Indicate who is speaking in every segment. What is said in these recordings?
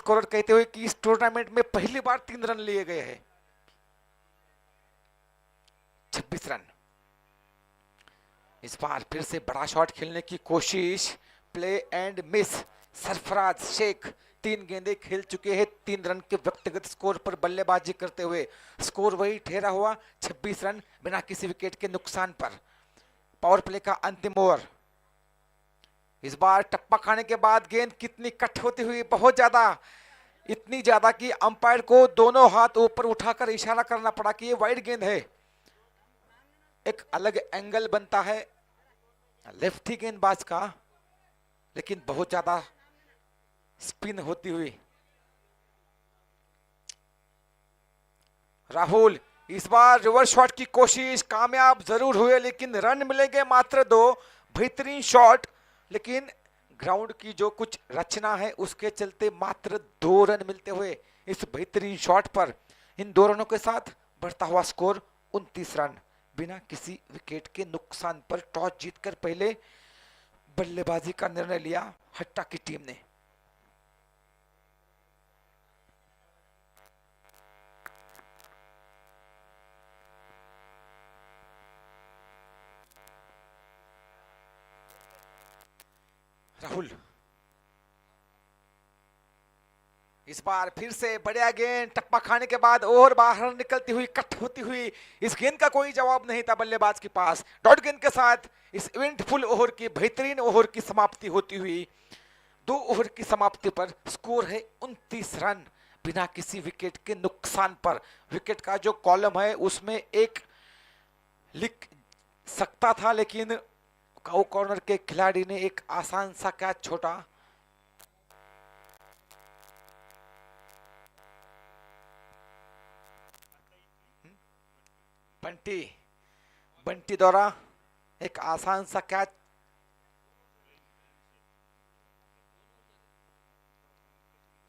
Speaker 1: Scorer कहते हुए कि इस टूर्नामेंट में पहली बार 3 रन लिए गए हैं। 26 रन। इस बार फिर से बड़ा शॉट खेलने की कोशिश, play and miss. Sarfaraz Sheikh 3 गेंदें खेल चुके हैं 3 रन के व्यक्तिगत स्कोर पर बल्लेबाजी करते हुए। स्कोर वही ठहरा हुआ 26 रन बिना किसी विकेट के नुकसान पर। पावर प्ले का अंतिम ओवर। इस बार टप्पा खाने के बाद गेंद कितनी कट होती हुई, बहुत ज्यादा, इतनी ज्यादा कि अंपायर को दोनों हाथ ऊपर उठाकर इशारा करना पड़ा कि ये वाइड गेंद है। एक अलग एंगल बनता है लेफ्टी गेंदबाज का, लेकिन बहुत ज्यादा स्पिन होती हुई। राहुल इस बार रिवर्स शॉट की कोशिश कामयाब जरूर हुए, लेकिन रन मिलेंगे मात्र 2। बेहतरीन शॉट, लेकिन ग्राउंड की जो कुछ रचना है उसके चलते मात्र 2 रन मिलते हुए इस बेहतरीन शॉट पर। इन 2 रनों के साथ बढ़ता हुआ स्कोर 29 रन बिना किसी विकेट के नुकसान पर। टॉस जीतकर पहले बल्लेबाजी का निर्णय लिया हट्टा की टीम ने। राहुल इस बार फिर से बढ़िया गेंद, टप्पा खाने के बाद और बाहर निकलती हुई, कट होती हुई। इस गेंद का कोई जवाब नहीं था बल्लेबाज के पास। डॉट गेंद के साथ इस इवेंटफुल ओवर की, बेहतरीन ओवर की समाप्ति होती हुई। 2 ओवर की समाप्ति पर स्कोर है 29 रन बिना किसी विकेट के नुकसान पर। विकेट का जो कॉलम है उसमें एक लिख सकता था, लेकिन काउ कॉर्नर के खिलाड़ी ने एक आसान सा कैच छोड़ा। बंटी द्वारा एक आसान सा कैच।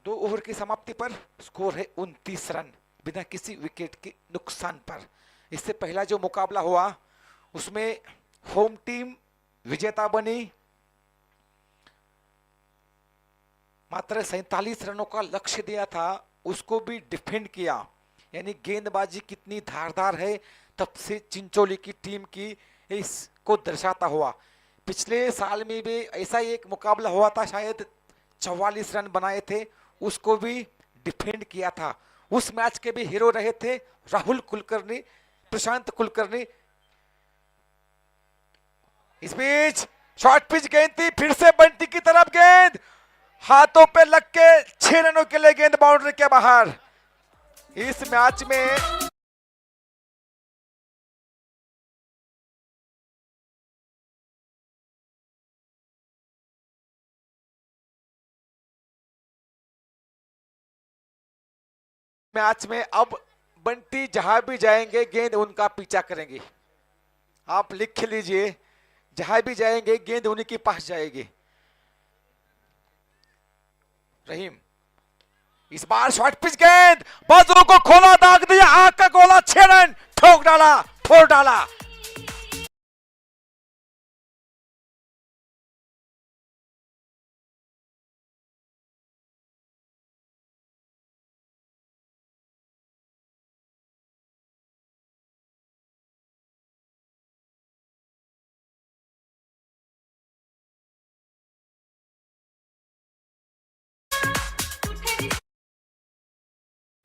Speaker 1: दो ओवर की समाप्ति पर स्कोर है 29 रन बिना किसी विकेट के नुकसान पर। इससे पहला जो मुकाबला हुआ उसमें होम टीम विजेता बनी। मात्र 47 रनों का लक्ष्य दिया था, उसको भी डिफेंड किया। यानी गेंदबाजी कितनी धारदार है तब से चिंचोली की टीम की, इसको दर्शाता हुआ। पिछले साल में भी ऐसा ही एक मुकाबला हुआ था, शायद 44 रन बनाए थे, उसको भी डिफेंड किया था। उस मैच के भी हीरो रहे थे राहुल कुलकर्णी, प्रशांत कुलकर्णी। इस बीच शॉर्ट पिच गेंद थी, फिर से बंटी की तरफ गेंद, हाथों पे लग के 6 रनों के लिए गेंद बाउंड्री के बाहर। इस मैच में अब बंटी जहां भी जाएंगे गेंद उनका पीछा करेंगे। आप लिख लीजिए, जहां भी जाएंगे गेंद उन्हीं के पास जाएगी। रहीम इस बार शॉर्ट पिच गेंद, बाजुओं को खोला, दाग दिया, आग का गोला, 6 रन ठोक डाला, फोड़ डाला।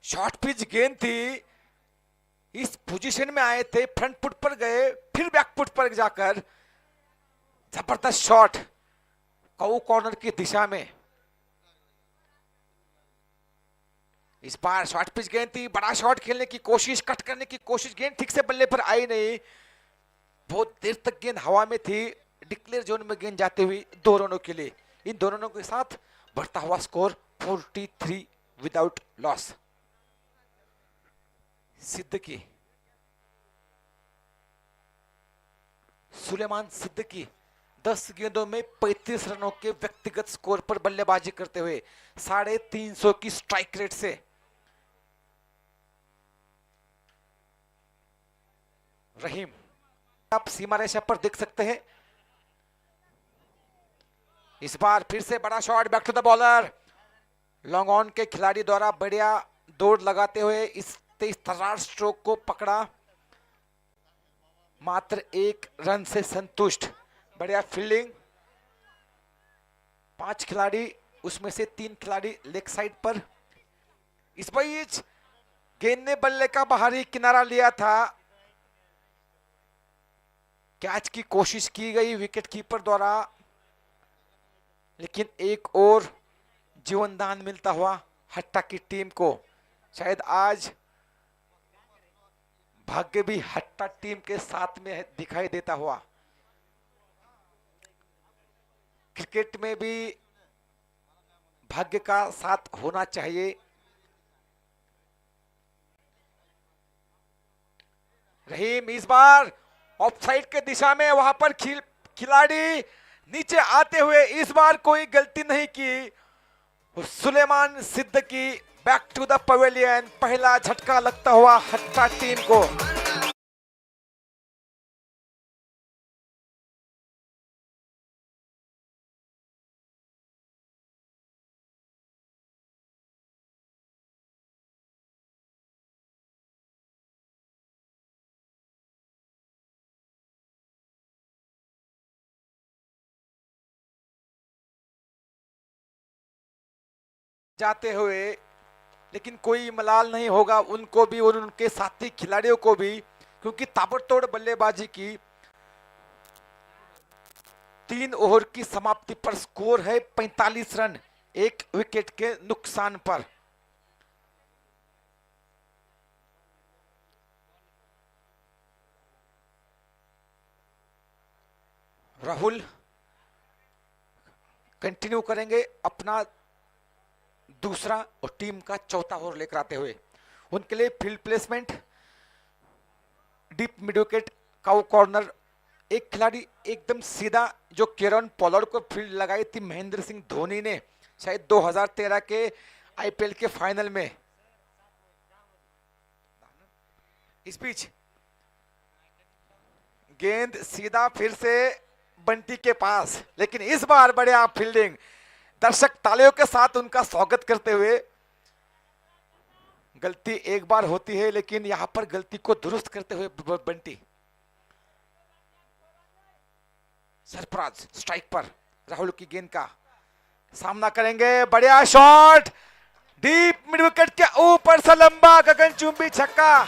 Speaker 1: शॉर्ट पिच गेंद थी, इस पोजीशन में आए थे, फ्रंट फुट पर गए, फिर बैक फुट पर जाकर जबरदस्त शॉट काउ कॉर्नर की दिशा में। इस बार शॉर्ट पिच गेंद थी, बड़ा शॉट खेलने की कोशिश, कट करने की कोशिश, गेंद ठीक से बल्ले पर आई नहीं। बहुत देर तक गेंद हवा में थी, डिक्लेयर जोन में गेंद जाते हुए 2 रनों के लिए। इन 2 रनों के साथ बढ़ता हुआ score 43 without loss. Siddiqui, Suleman Siddiqui 10 गेंदों में 35 रनों के व्यक्तिगत स्कोर पर बल्लेबाजी करते हुए 350 की स्ट्राइक रेट से। रहीम आप सीमा रेखा पर देख सकते हैं। इस बार फिर से बड़ा shot, back to the bowler. Long on के खिलाड़ी द्वारा बढ़िया दौड़ लगाते हुए इस तेज तर्रार स्ट्रोक को पकड़ा, मात्र 1 रन से संतुष्ट। बढ़िया फील्डिंग, 5 खिलाड़ी, उसमें से 3 खिलाड़ी लेग साइड पर। इस बीच गेंद ने बल्ले का बाहरी किनारा लिया था, कैच की कोशिश की गई विकेट कीपर द्वारा, लेकिन एक और जीवनदान मिलता हुआ हट्टा की टीम को। शायद आज भाग्य भी हट्टा टीम के साथ में दिखाई देता हुआ। क्रिकेट में भी भाग्य का साथ होना चाहिए। रहीम इस बार ऑफसाइड के दिशा में, वहां पर खिलाड़ी नीचे आते हुए इस बार कोई गलती नहीं की। Suleman Siddiqui back to the pavilion, पहला झटका लगता हुआ हट्टा टीम को। जाते हुए, लेकिन कोई मलाल नहीं होगा उनको भी और उनके साथी खिलाड़ियों को भी, क्योंकि ताबड़तोड़ बल्लेबाजी की। 3 ओवर की समाप्ति पर स्कोर है 45 रन, 1 विकेट के नुकसान पर। राहुल कंटिन्यू करेंगे अपना दूसरा और टीम का चौथा ओवर लेकर आते हुए। उनके लिए field placement, deep mid wicket का कॉर्नर। एक खिलाड़ी एकदम सीधा, जो केरन पोलार्ड को फील्ड लगाई थी महेंद्र सिंह धोनी ने शायद 2013 के आईपीएल के फाइनल में। इस बीच गेंद सीधा फिर से बंटी के पास, लेकिन इस बार बढ़िया फील्डिंग, दर्शक तालियों के साथ उनका स्वागत करते हुए। गलती एक बार होती है, लेकिन यहां पर गलती को दुरुस्त करते हुए बंटी। सरफराज स्ट्राइक पर, राहुल की गेंद का सामना करेंगे, बढ़िया शॉट, डीप मिड विकेट के ऊपर से लंबा गगनचुंबी छक्का।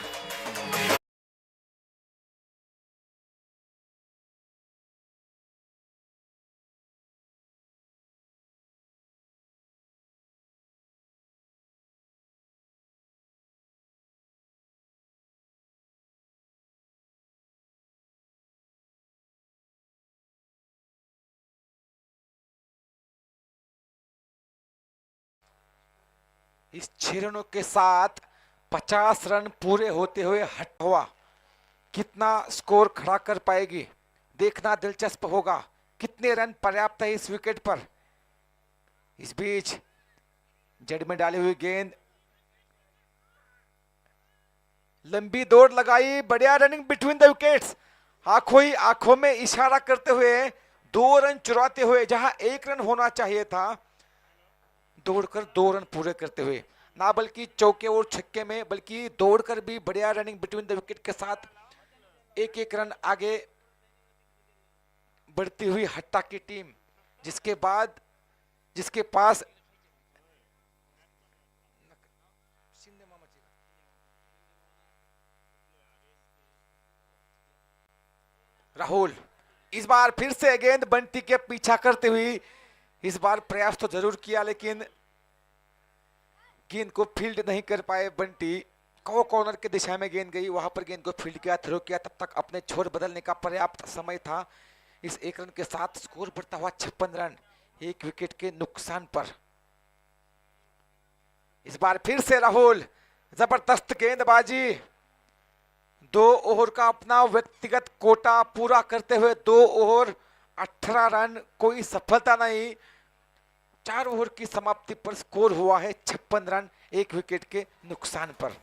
Speaker 1: इस 6 रनों के साथ 50 रन पूरे होते हुए हट हुआ, कितना स्कोर खड़ा कर पाएगी देखना दिलचस्प होगा। कितने रन पर्याप्त है इस विकेट पर। इस बीच जड़ में डाली हुई गेंद, लंबी दौड़ लगाई, बढ़िया रनिंग बिटवीन द विकेट्स, आंखों में इशारा करते हुए 2 रन चुराते हुए, जहां 1 रन होना चाहिए था, दौड़कर 2 रन पूरे करते हुए, ना बल्कि चौके और छक्के में, बल्कि दौड़कर भी बढ़िया रनिंग बिटवीन द विकेट के साथ 1-1 रन आगे बढ़ती हुई हट्टा की टीम, जिसके पास राहुल इस बार फिर से गेंद बंटी के पीछा करते हुई, इस बार प्रयास तो जरूर किया, लेकिन गेंद को फील्ड नहीं कर पाए बंटी। कॉर्नर के दिशा में गेंद गई, वहां पर गेंद को फील्ड किया, थ्रो किया, तब तक अपने छोर बदलने का पर्याप्त समय था। इस 1 रन के साथ स्कोर बढ़ता हुआ 56 रन, 1 विकेट के नुकसान पर। इस बार फिर से राहुल, जबरदस्त गेंदबाजी, 2 ओवर का अपना व्यक्तिगत कोटा पूरा करते हुए 2 ओवर 18 रन, कोई सफलता नहीं। 4 ओवर की समाप्ति पर स्कोर हुआ है 56 रन, 1 विकेट के नुकसान पर।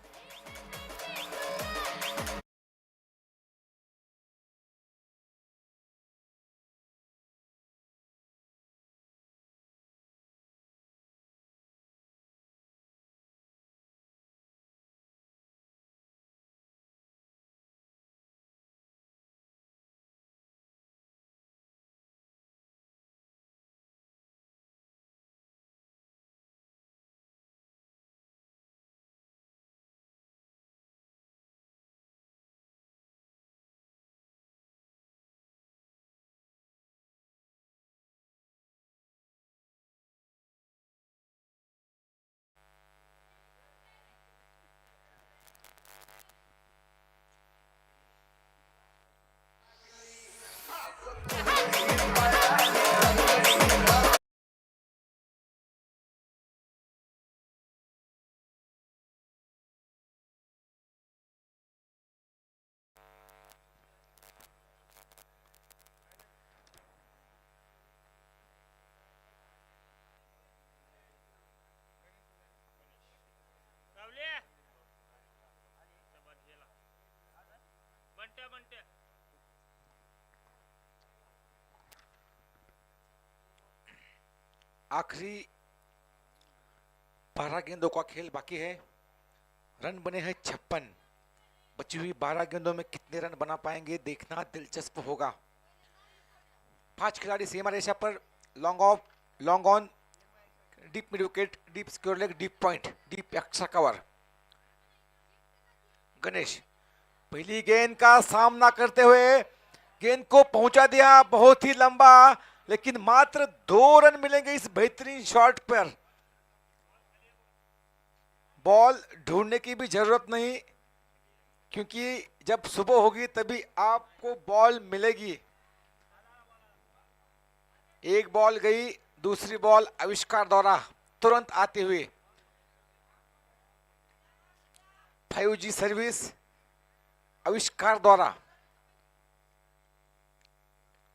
Speaker 1: आखिरी 12 गेंदों का खेल बाकी है। रन बने हैं 56। बची हुई 12 गेंदों में कितने रन बना पाएंगे देखना दिलचस्प होगा। 5 खिलाड़ी सीमा रेखा पर, long off, long on, deep mid wicket, deep square leg, deep point, deep extra cover. Ganesh पहली गेंद का सामना करते हुए गेंद को पहुंचा दिया बहुत ही लंबा, लेकिन मात्र 2 रन मिलेंगे इस बेहतरीन शॉट पर। बॉल ढूंढने की भी जरूरत नहीं, क्योंकि जब सुबह होगी तभी आपको बॉल मिलेगी। एक बॉल गई, दूसरी बॉल आविष्कार द्वारा तुरंत आते हुए 5G सर्विस आविष्कार द्वारा।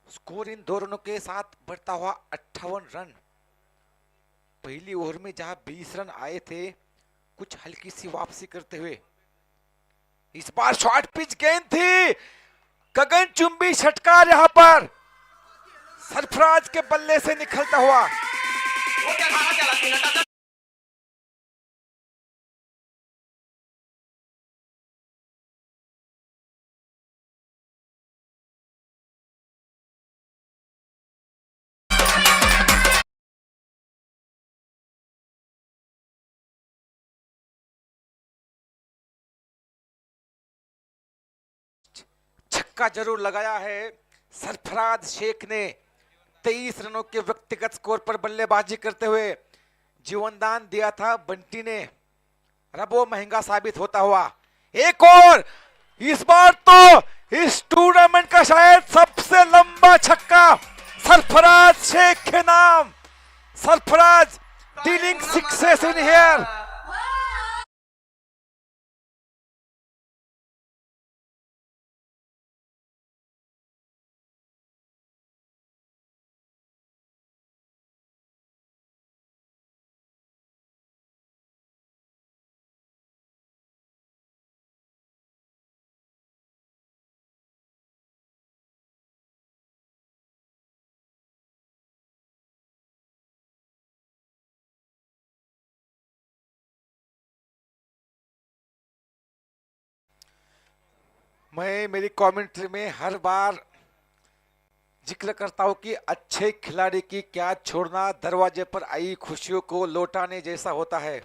Speaker 1: स्कोर इन 2 रनों के साथ बढ़ता हुआ 58 रन। पहली ओवर में जहां 20 रन आए थे, कुछ हल्की सी वापसी करते हुए इस बार शॉर्ट पिच गेंद थी, गगनचुंबी षटकार यहां पर सरफराज के बल्ले से निकलता हुआ। छक्का जरूर लगाया है सरफराज शेख ने। 23 रनों के व्यक्तिगत स्कोर पर बल्लेबाजी करते हुए जीवनदान दिया था बंटी ने, अब वो महंगा साबित होता हुआ। एक और, इस बार तो इस टूर्नामेंट का शायद सबसे लंबा छक्का सरफराज शेख के नाम। Sarfaraz dealing success in here. मैं मेरी कमेंट्री में हर बार जिक्र करता हूं कि अच्छे खिलाड़ी की कैच छोड़ना दरवाजे पर आई खुशियों को लौटाने जैसा होता है।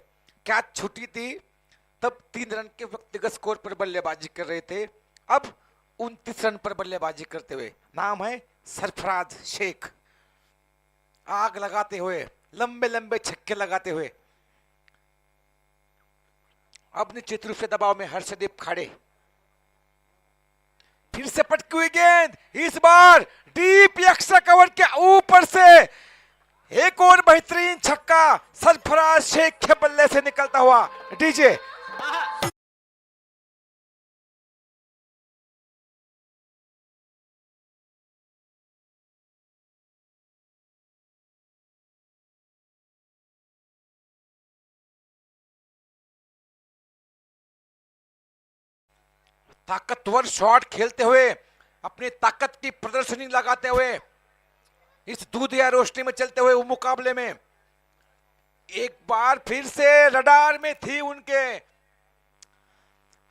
Speaker 1: कैच छूटी थी तब 3 रन के व्यक्तिगत स्कोर पर बल्लेबाजी कर रहे थे, अब 29 रन पर बल्लेबाजी करते हुए नाम है सरफराज शेख। आग लगाते हुए, लंबे लंबे छक्के लगाते हुए अब निश्चित रूप से दबाव में हर्षदीप खाड़े। फिर से पटकी हुई गेंद, इस बार डीप एक्स्ट्रा कवर के ऊपर से एक और बेहतरीन छक्का सरफराज शेख के बल्ले से निकलता हुआ। डीजे ताकतवर शॉट खेलते हुए, अपनी ताकत की प्रदर्शनी लगाते हुए इस दूधिया रोशनी में चलते हुए वो मुकाबले में एक बार फिर से रडार में थी उनके,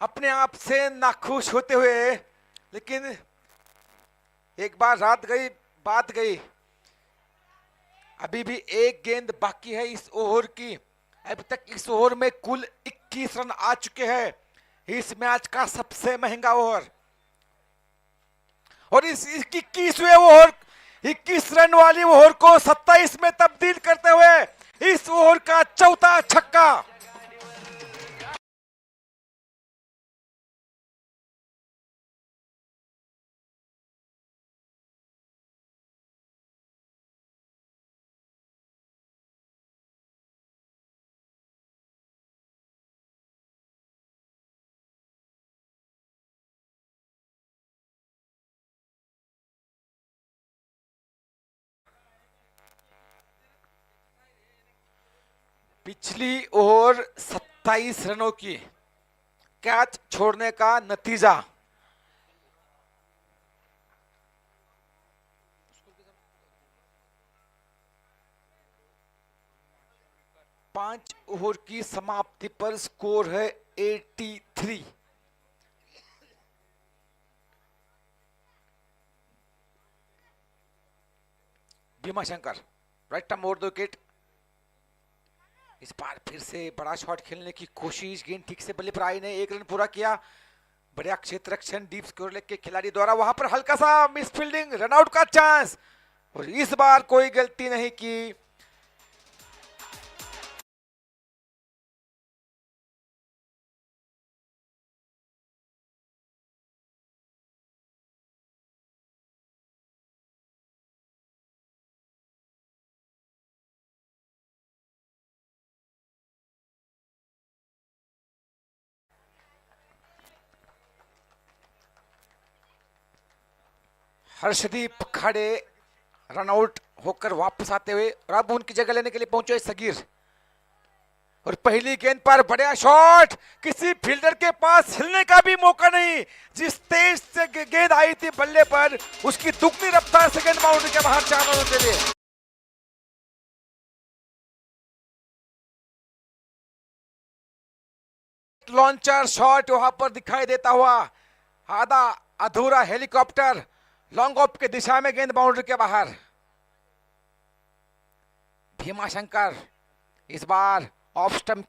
Speaker 1: अपने आप से नाखुश होते हुए। लेकिन एक बार रात गई बात गई, अभी भी एक गेंद बाकी है इस ओवर की। अभी तक इस ओवर में कुल 21 रन आ चुके हैं, इस मैच का सबसे महंगा ओवर। और इस 21वें ओवर, 21 रन वाली ओवर को 27 में तब्दील करते हुए इस ओवर का चौथा छक्का। पिछली ओवर 27 रनों की कैच छोड़ने का नतीजा। 5 ओवर की समाप्ति पर स्कोर है 83। Bhimashankar right term over the wicket. इस बार फिर से बड़ा शॉट खेलने की कोशिश, गेंद ठीक से बल्ले पर आई नहीं, 1 रन पूरा किया। बढ़िया क्षेत्र रक्षण डीप स्कोर लेग के खिलाड़ी द्वारा, वहां पर हल्का सा मिस फील्डिंग, रनआउट का चांस, और इस बार कोई गलती नहीं की। हर्षदीप खड़े रनआउट होकर वापस आते हुए, और अब उनकी जगह लेने के लिए पहुंचे सगीर, और पहली गेंद पर बढ़िया शॉट, किसी फील्डर के पास हिलने का भी मौका नहीं। जिस तेज से गेंद आई थी बल्ले पर, उसकी दुगनी रफ्तार सेकंड बाउंड्री के बाहर 4 रनों के लिए। लॉन्चर शॉट वहां पर दिखाई देता हुआ, आधा अधूरा हेलीकॉप्टर लॉन्ग ऑफ की दिशा में, गेंद बाउंड्री के बाहर। भीमाशंकर इस बार ऑफ स्टंप